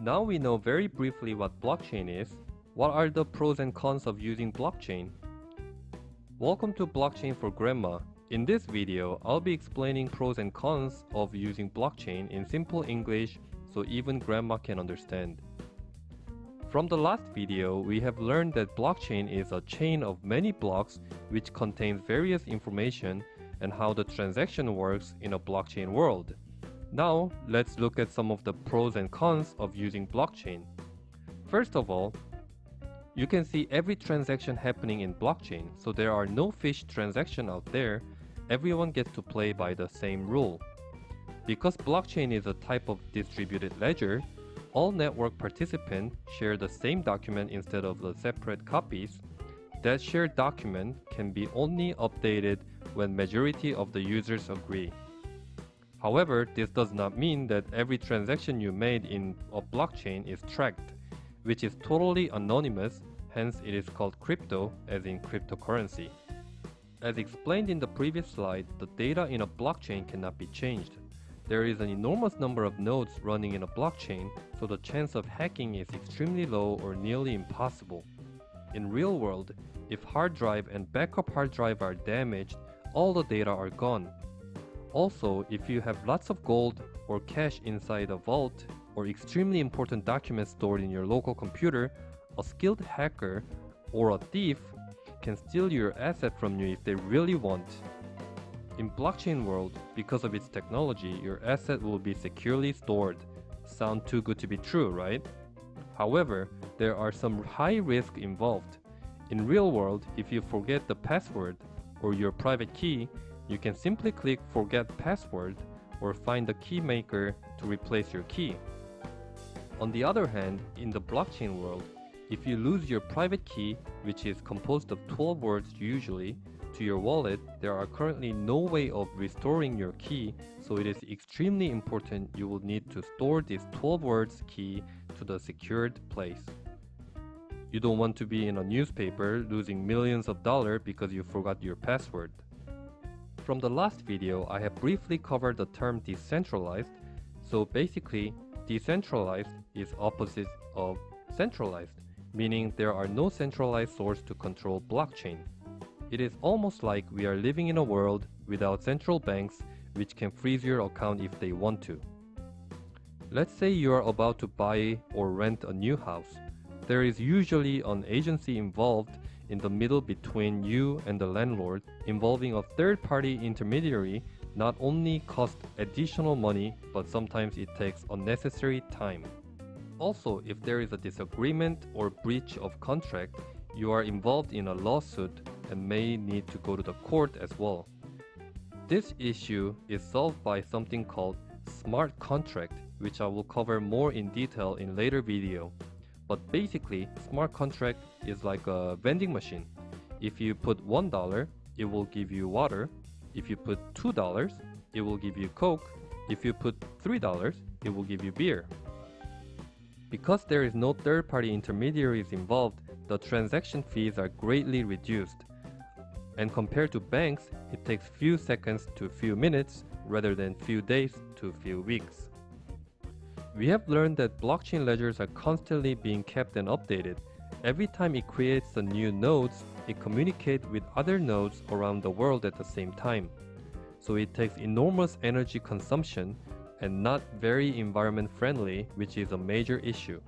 Now we know very briefly what blockchain is. What are the pros and cons of using blockchain? Welcome to Blockchain for Grandma. In this video, I'll be explaining pros and cons of using blockchain in simple English so even grandma can understand. From the last video, we have learned that blockchain is a chain of many blocks which contains various information and how the transaction works in a blockchain world. Now, let's look at some of the pros and cons of using blockchain. First of all, you can see every transaction happening in blockchain, so there are no fish transactions out there. Everyone gets to play by the same rule. Because blockchain is a type of distributed ledger, all network participants share the same document instead of the separate copies. That shared document can be only updated when majority of the users agree. However, this does not mean that every transaction you made in a blockchain is tracked, which is totally anonymous, hence it is called crypto, as in cryptocurrency. As explained in the previous slide, the data in a blockchain cannot be changed. There is an enormous number of nodes running in a blockchain, so the chance of hacking is extremely low or nearly impossible. In real world, if hard drive and backup hard drive are damaged, all the data are gone. Also, if you have lots of gold or cash inside a vault or extremely important documents stored in your local computer, a skilled hacker or a thief can steal your asset from you if they really want. In blockchain world, because of its technology, your asset will be securely stored. Sound too good to be true, right? However, there are some high risk involved. In real world, if you forget the password or your private key, you can simply click Forget Password or find a key maker to replace your key. On the other hand, in the blockchain world, if you lose your private key, which is composed of 12 words usually, to your wallet, there are currently no way of restoring your key, so it is extremely important you will need to store this 12 words key to the secured place. You don't want to be in a newspaper losing millions of dollars because you forgot your password. From the last video, I have briefly covered the term decentralized. So basically, decentralized is opposite of centralized, meaning there are no centralized source to control blockchain. It is almost like we are living in a world without central banks which can freeze your account if they want to. Let's say you are about to buy or rent a new house. There is usually an agency involved in the middle between you and the landlord. Involving a third-party intermediary not only costs additional money, but sometimes it takes unnecessary time. Also, if there is a disagreement or breach of contract, you are involved in a lawsuit and may need to go to the court as well. This issue is solved by something called smart contract, which I will cover more in detail in later video. But basically, smart contract is like a vending machine. If you put $1, it will give you water. If you put $2, it will give you Coke. If you put $3, it will give you beer. Because there is no third-party intermediaries involved, the transaction fees are greatly reduced. And compared to banks, it takes few seconds to few minutes rather than few days to few weeks. We have learned that blockchain ledgers are constantly being kept and updated. Every time it creates a new nodes, it communicates with other nodes around the world at the same time. So it takes enormous energy consumption and not very environment friendly, which is a major issue.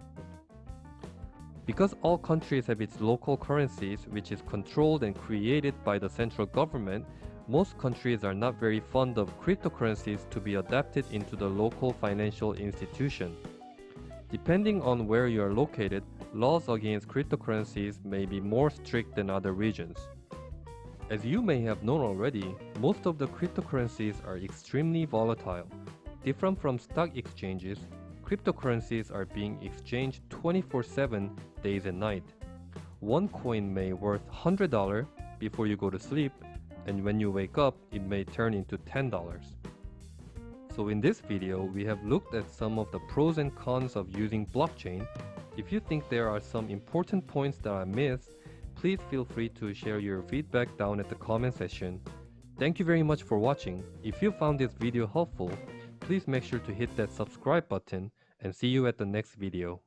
Because all countries have its local currencies, which is controlled and created by the central government, most countries are not very fond of cryptocurrencies to be adapted into the local financial institution. Depending on where you are located, laws against cryptocurrencies may be more strict than other regions. As you may have known already, most of the cryptocurrencies are extremely volatile. Different from stock exchanges, cryptocurrencies are being exchanged 24/7 days and night. One coin may worth $100 before you go to sleep, and when you wake up, it may turn into $10. So in this video, we have looked at some of the pros and cons of using blockchain. If you think there are some important points that I missed, please feel free to share your feedback down at the comment section. Thank you very much for watching. If you found this video helpful, please make sure to hit that subscribe button and see you at the next video.